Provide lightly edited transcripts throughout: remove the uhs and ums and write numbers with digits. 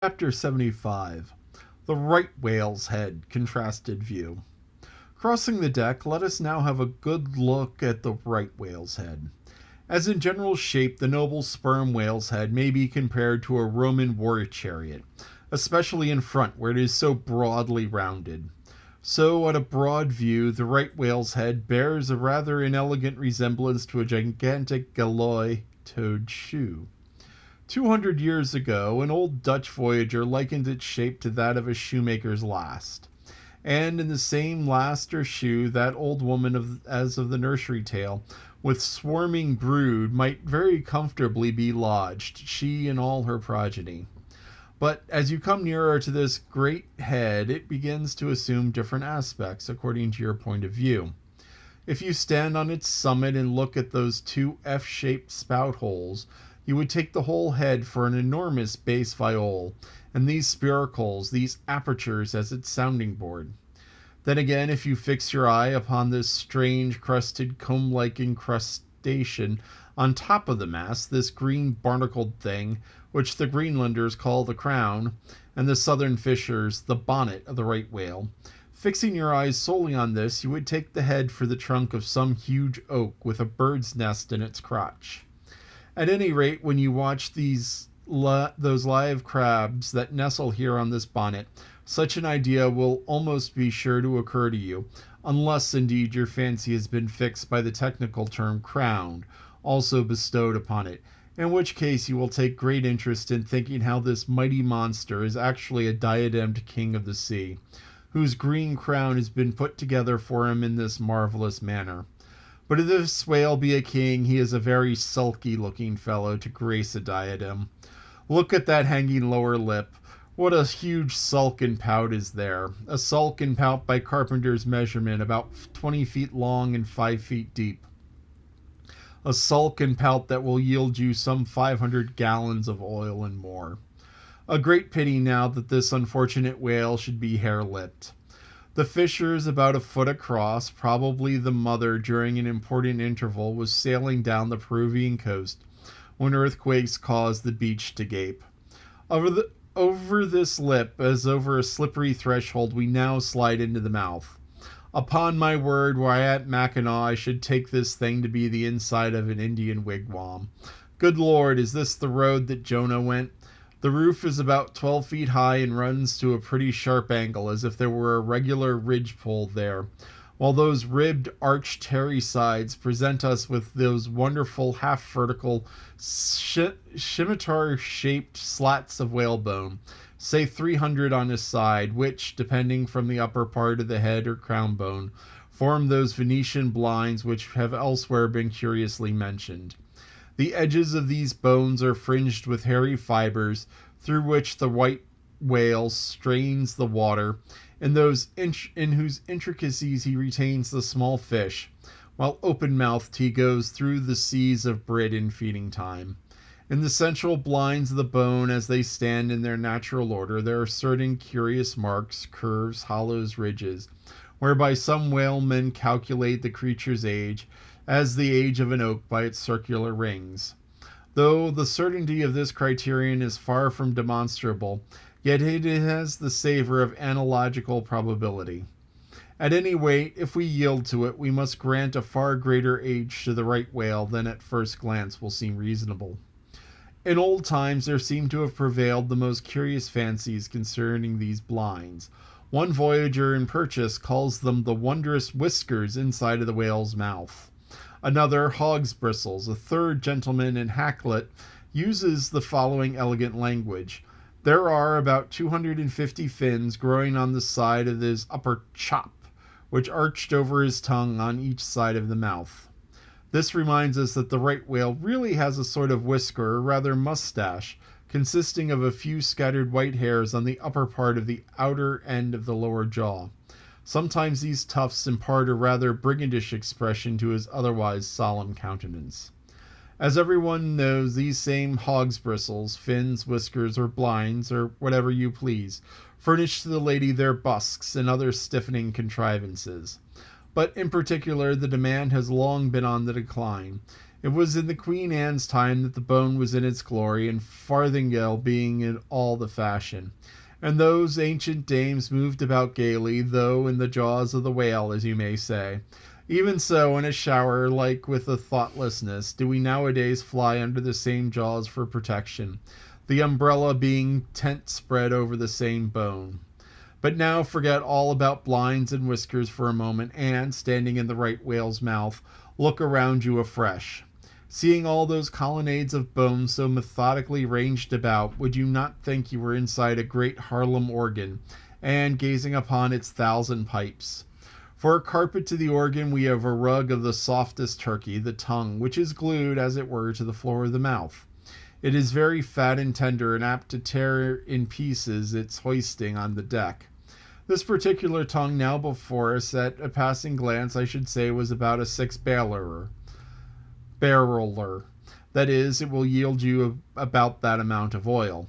Chapter 75. The Right Whale's Head Contrasted View. Crossing the deck, let us now have a good look at the right whale's head. As in general shape, the noble sperm whale's head may be compared to a Roman war chariot, especially in front where it is so broadly rounded. So, at a broad view, the right whale's head bears a rather inelegant resemblance to a gigantic galloy toed shoe. 200 years ago, an old Dutch voyager likened its shape to that of a shoemaker's last. And in the same last or shoe, that old woman as of the nursery tale, with swarming brood, might very comfortably be lodged, she and all her progeny. But as you come nearer to this great head, it begins to assume different aspects according to your point of view. If you stand on its summit and look at those two F-shaped spout holes, you would take the whole head for an enormous bass viol, and these spiracles, these apertures, as its sounding board. Then again, if you fix your eye upon this strange crusted comb-like incrustation on top of the mast, this green barnacled thing, which the Greenlanders call the crown, and the southern fishers the bonnet of the right whale, fixing your eyes solely on this, you would take the head for the trunk of some huge oak with a bird's nest in its crotch. At any rate, when you watch those live crabs that nestle here on this bonnet, such an idea will almost be sure to occur to you, unless indeed your fancy has been fixed by the technical term crowned, also bestowed upon it, in which case you will take great interest in thinking how this mighty monster is actually a diademed king of the sea, whose green crown has been put together for him in this marvelous manner. But if this whale be a king, he is a very sulky-looking fellow to grace a diadem. Look at that hanging lower lip. What a huge sulk and pout is there. A sulk and pout by carpenter's measurement, about 20 feet long and 5 feet deep. A sulk and pout that will yield you some 500 gallons of oil and more. A great pity now that this unfortunate whale should be hare-lipped. The fishers, about a foot across, probably the mother during an important interval, was sailing down the Peruvian coast when earthquakes caused the beach to gape. Over this lip, as over a slippery threshold, we now slide into the mouth. Upon my word, were I at Mackinaw, I should take this thing to be the inside of an Indian wigwam. Good Lord, is this the road that Jonah went? The roof is about 12 feet high and runs to a pretty sharp angle, as if there were a regular ridgepole there, while those ribbed, arched, hairy sides present us with those wonderful half-vertical, scimitar-shaped slats of whalebone, say 300 on a side, which, depending from the upper part of the head or crown bone, form those Venetian blinds which have elsewhere been curiously mentioned. The edges of these bones are fringed with hairy fibers, through which the white whale strains the water, in whose intricacies he retains the small fish, while open-mouthed he goes through the seas of brid in feeding time. In the central blinds of the bone, as they stand in their natural order, there are certain curious marks, curves, hollows, ridges, whereby some whalemen calculate the creature's age, as the age of an oak by its circular rings. Though the certainty of this criterion is far from demonstrable, yet it has the savor of analogical probability. At any rate, if we yield to it, we must grant a far greater age to the right whale than at first glance will seem reasonable. In old times there seem to have prevailed the most curious fancies concerning these blinds. One voyager in Purchas calls them the wondrous whiskers inside of the whale's mouth. Another, hog's bristles. A third gentleman in Hakluyt uses the following elegant language. There are about 250 fins growing on the side of his upper chop, which arched over his tongue on each side of the mouth. This reminds us that the right whale really has a sort of whisker, or rather mustache, consisting of a few scattered white hairs on the upper part of the outer end of the lower jaw. Sometimes these tufts impart a rather brigandish expression to his otherwise solemn countenance. As everyone knows, these same hog's bristles, fins, whiskers, or blinds, or whatever you please, furnish to the lady their busks and other stiffening contrivances. But in particular, the demand has long been on the decline, It was in the Queen Anne's time that the bone was in its glory, and farthingale being in all the fashion. And those ancient dames moved about gaily, though in the jaws of the whale, as you may say. Even so, in a shower, like with a thoughtlessness, do we nowadays fly under the same jaws for protection, the umbrella being tent spread over the same bone. But now forget all about blinds and whiskers for a moment, and, standing in the right whale's mouth, look around you afresh. Seeing all those colonnades of bones so methodically ranged about, would you not think you were inside a great Harlem organ, and gazing upon its thousand pipes? For a carpet to the organ we have a rug of the softest turkey, the tongue, which is glued, as it were, to the floor of the mouth. It is very fat and tender, and apt to tear in pieces its hoisting on the deck. This particular tongue now before us, at a passing glance, I should say, was about a 6-barreler. That is, it will yield you about that amount of oil.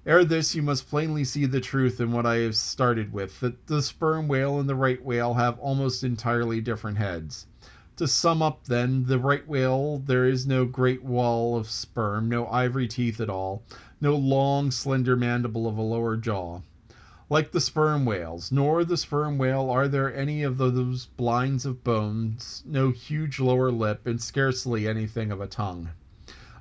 Ere this, you must plainly see the truth in what I have started with, that the sperm whale and the right whale have almost entirely different heads. To sum up, then, the right whale, there is no great wall of sperm, no ivory teeth at all, no long, slender mandible of a lower jaw, like the sperm whales, nor the sperm whale are there any of those blinds of bones, no huge lower lip, and scarcely anything of a tongue.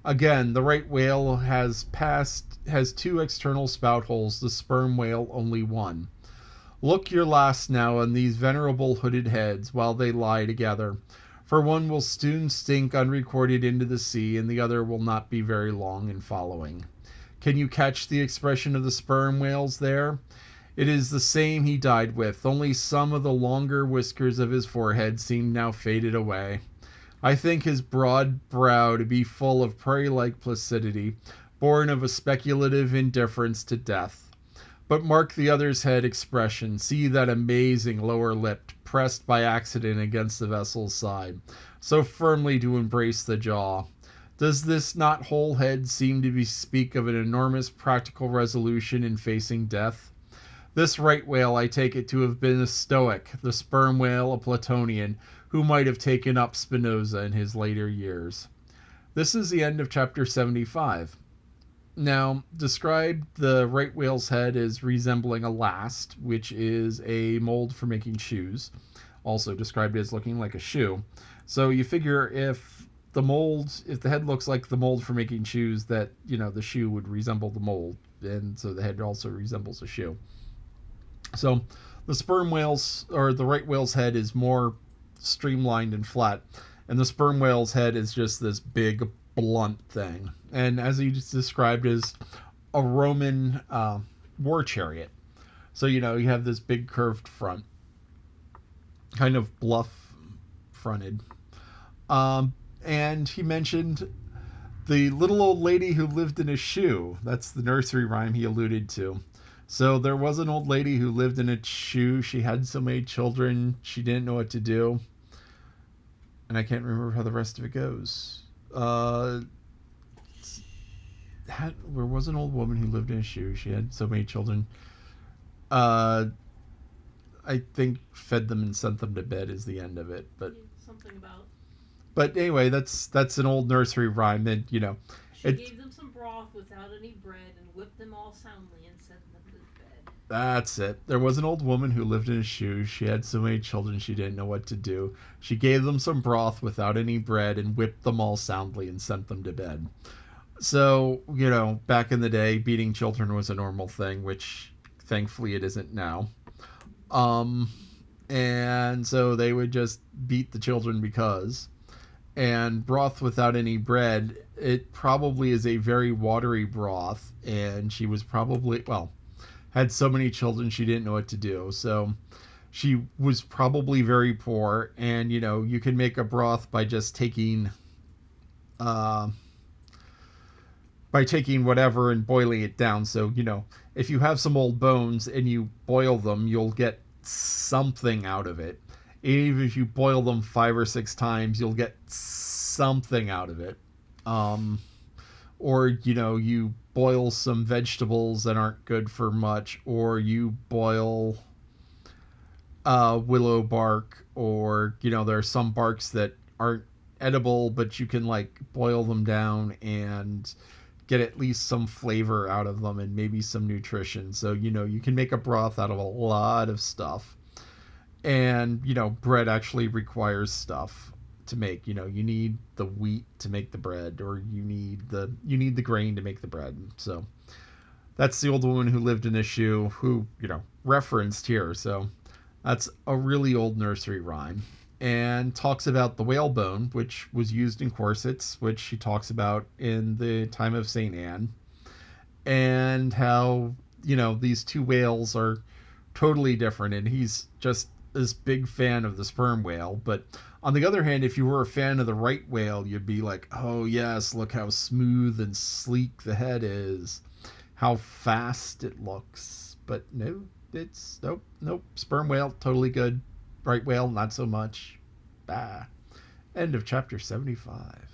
Again, the right whale has 2 external spout holes, the sperm whale only one. Look your last now on these venerable hooded heads while they lie together, for one will soon sink unrecorded into the sea, and the other will not be very long in following. Can you catch the expression of the sperm whales there? It is the same he died with, only some of the longer whiskers of his forehead seem now faded away. I think his broad brow to be full of prairie-like placidity, born of a speculative indifference to death. But mark the other's head expression. See that amazing lower lip, pressed by accident against the vessel's side, so firmly to embrace the jaw. Does this not whole head seem to speak of an enormous practical resolution in facing death? This right whale I take it to have been a Stoic, the sperm whale a Platonian, who might have taken up Spinoza in his later years. This is the end of chapter 75. Now, describe the right whale's head as resembling a last, which is a mold for making shoes, also described as looking like a shoe. So you figure if the head looks like the mold for making shoes, that, the shoe would resemble the mold, and so the head also resembles a shoe. So the sperm whale's, or the right whale's head is more streamlined and flat, and the sperm whale's head is just this big, blunt thing. And as he just described, as a Roman war chariot. So, you have this big curved front, kind of bluff fronted. And he mentioned the little old lady who lived in a shoe. That's the nursery rhyme he alluded to. So there was an old lady who lived in a shoe. She had so many children, she didn't know what to do. And I can't remember how the rest of it goes. There was an old woman who lived in a shoe. She had so many children. I think fed them and sent them to bed is the end of it. But something about. But anyway, that's an old nursery rhyme, and She gave them some broth without any bread and whipped them all soundly and sent them to bed. That's it. There was an old woman who lived in a shoe. She had so many children she didn't know what to do. She gave them some broth without any bread and whipped them all soundly and sent them to bed. So, back in the day, beating children was a normal thing, which thankfully it isn't now. And so they would just beat the children because. And broth without any bread, it probably is a very watery broth, and she was probably, had so many children she didn't know what to do. So she was probably very poor, and you can make a broth by just taking whatever and boiling it down. So if you have some old bones and you boil them, you'll get something out of it. Even if you boil them 5 or 6 times, you'll get something out of it. Or you boil some vegetables that aren't good for much, or you boil willow bark, or there are some barks that aren't edible, but you can like boil them down and get at least some flavor out of them and maybe some nutrition. So, you can make a broth out of a lot of stuff. And, bread actually requires stuff to make. You need the wheat to make the bread, or you need the grain to make the bread. So that's the old woman who lived in this shoe who, referenced here. So that's a really old nursery rhyme. And talks about the whalebone, which was used in corsets, which she talks about in the time of St. Anne, and how, these two whales are totally different. And he's just this big fan of the sperm whale. But on the other hand, if you were a fan of the right whale, you'd be like, oh, yes, look how smooth and sleek the head is, how fast it looks. But no, it's nope. Sperm whale, totally good. Right whale, not so much. End of chapter 75.